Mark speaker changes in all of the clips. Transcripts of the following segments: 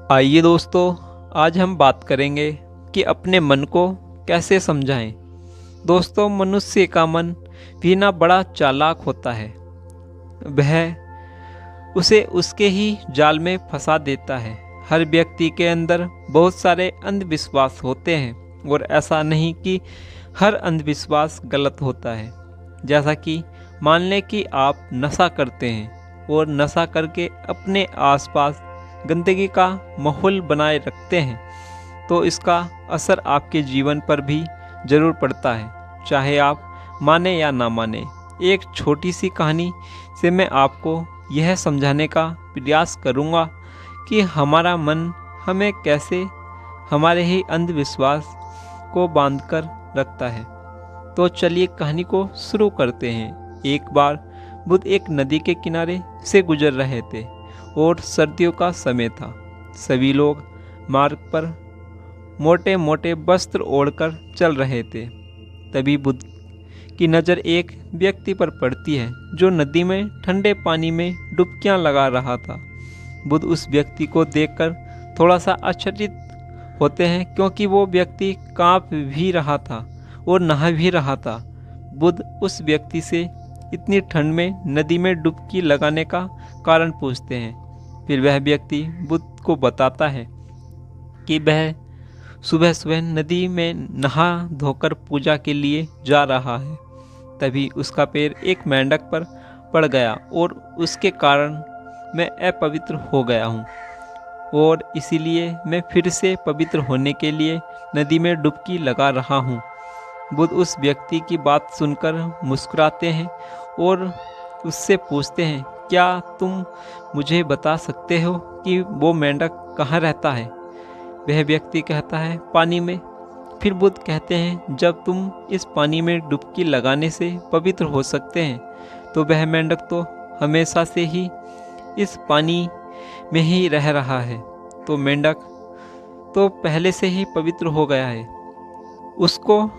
Speaker 1: आइए दोस्तों, आज हम बात करेंगे कि अपने मन को कैसे समझाएं। दोस्तों, मनुष्य का मन भी ना बड़ा चालाक होता है। वह उसे उसके ही जाल में फंसा देता है। हर व्यक्ति के अंदर बहुत सारे अंधविश्वास होते हैं और ऐसा नहीं कि हर अंधविश्वास गलत होता है। जैसा कि मान लें कि आप नशा करते हैं और नशा करके अपने आसपास गंदगी का माहौल बनाए रखते हैं, तो इसका असर आपके जीवन पर भी ज़रूर पड़ता है, चाहे आप माने या ना माने। एक छोटी सी कहानी से मैं आपको यह समझाने का प्रयास करूँगा कि हमारा मन हमें कैसे हमारे ही अंधविश्वास को बांधकर रखता है। तो चलिए कहानी को शुरू करते हैं। एक बार बुद्ध एक नदी के किनारे से गुजर रहे थे और सर्दियों का समय था। सभी लोग मार्ग पर मोटे मोटे वस्त्र ओढ़कर चल रहे थे। तभी बुद्ध की नज़र एक व्यक्ति पर पड़ती है जो नदी में ठंडे पानी में डुबकियां लगा रहा था। बुद्ध उस व्यक्ति को देखकर थोड़ा सा आश्चर्यचकित होते हैं, क्योंकि वो व्यक्ति कांप भी रहा था और नहा भी रहा था। बुद्ध उस व्यक्ति से इतनी ठंड में नदी में डुबकी लगाने का कारण पूछते हैं। फिर वह व्यक्ति बुद्ध को बताता है कि वह सुबह सुबह नदी में नहा धोकर पूजा के लिए जा रहा है। तभी उसका पैर एक मेंढक पर पड़ गया और उसके कारण मैं अपवित्र हो गया हूँ और इसीलिए मैं फिर से पवित्र होने के लिए नदी में डुबकी लगा रहा हूँ। बुद्ध उस व्यक्ति की बात सुनकर मुस्कुराते हैं और उससे पूछते हैं, क्या तुम मुझे बता सकते हो कि वो मेंढक कहाँ रहता है? वह व्यक्ति कहता है, पानी में। फिर बुद्ध कहते हैं, जब तुम इस पानी में डुबकी लगाने से पवित्र हो सकते हैं, तो वह मेंढक तो हमेशा से ही इस पानी में ही रह रहा है। तो मेंढक तो पहले से ही पवित्र हो गया है, उसको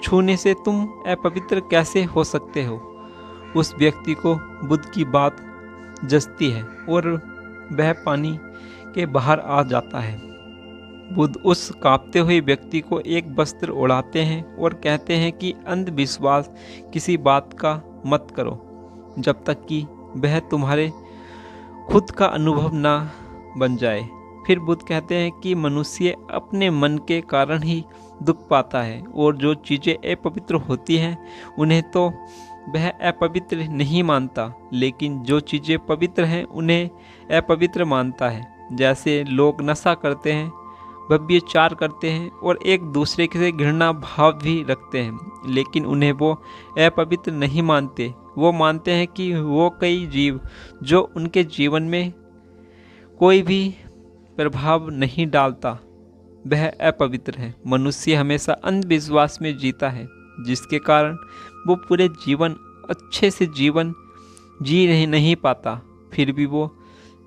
Speaker 1: छूने से तुम अपवित्र कैसे हो सकते हो? उस व्यक्ति को बुद्ध की बात जचती है और वह पानी के बाहर आ जाता है। बुद्ध उस कांपते हुए व्यक्ति को एक वस्त्र ओढ़ाते हैं और कहते हैं कि अंधविश्वास किसी बात का मत करो जब तक कि वह तुम्हारे खुद का अनुभव ना बन जाए। फिर बुद्ध कहते हैं कि मनुष्य अपने मन के कारण ही दुख पाता है और जो चीज़ें अपवित्र होती हैं उन्हें तो वह अपवित्र नहीं मानता, लेकिन जो चीज़ें पवित्र हैं उन्हें अपवित्र मानता है। जैसे लोग नशा करते हैं, व्यभिचार करते हैं और एक दूसरे से घृणा भाव भी रखते हैं, लेकिन उन्हें वो अपवित्र नहीं मानते। वो मानते हैं कि वो कई जीव जो उनके जीवन में कोई भी प्रभाव नहीं डालता, वह अपवित्र है। मनुष्य हमेशा अंधविश्वास में जीता है, जिसके कारण वो पूरे जीवन अच्छे से जीवन जी नहीं पाता। फिर भी वो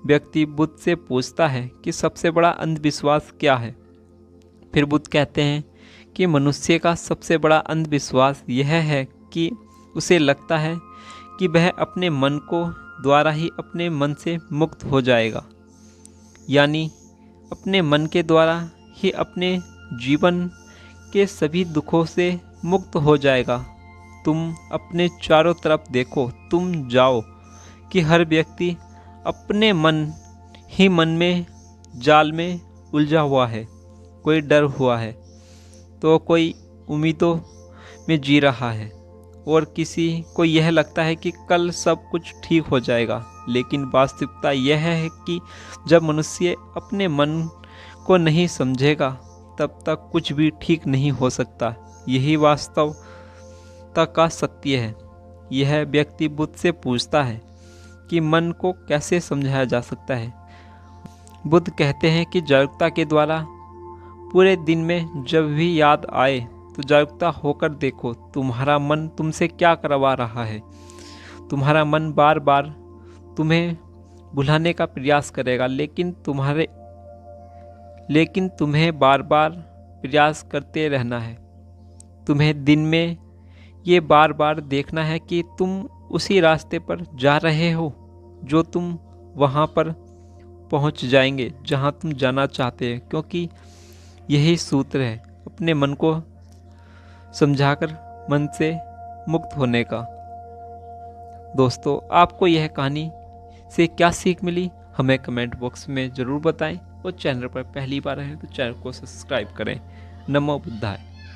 Speaker 1: व्यक्ति बुद्ध से पूछता है कि सबसे बड़ा अंधविश्वास क्या है? फिर बुद्ध कहते हैं कि मनुष्य का सबसे बड़ा अंधविश्वास यह है कि उसे लगता है कि वह अपने मन को द्वारा ही अपने मन से मुक्त हो जाएगा, यानी अपने मन के द्वारा ही अपने जीवन के सभी दुखों से मुक्त हो जाएगा। तुम अपने चारों तरफ देखो, तुम जाओ कि हर व्यक्ति अपने मन ही मन में जाल में उलझा हुआ है। कोई डर हुआ है तो कोई उम्मीदों में जी रहा है और किसी को यह लगता है कि कल सब कुछ ठीक हो जाएगा। लेकिन वास्तविकता यह है कि जब मनुष्य अपने मन को नहीं समझेगा तब तक कुछ भी ठीक नहीं हो सकता। यही वास्तवता का सत्य है। यह व्यक्ति बुद्ध से पूछता है कि मन को कैसे समझाया जा सकता है। बुद्ध कहते हैं कि जागरूकता के द्वारा पूरे दिन में जब भी याद आए तो जागरूकता होकर देखो तुम्हारा मन तुमसे क्या करवा रहा है। तुम्हारा मन बार बार तुम्हें भुलाने का प्रयास करेगा, लेकिन तुम्हें बार बार प्रयास करते रहना है। तुम्हें दिन में ये बार बार देखना है कि तुम उसी रास्ते पर जा रहे हो जो तुम वहाँ पर पहुंच जाएंगे जहां तुम जाना चाहते हो, क्योंकि यही सूत्र है अपने मन को समझाकर मन से मुक्त होने का। दोस्तों, आपको यह कहानी से क्या सीख मिली हमें कमेंट बॉक्स में ज़रूर बताएं, और चैनल पर पहली बार है तो चैनल को सब्सक्राइब करें। नमो बुद्धाय।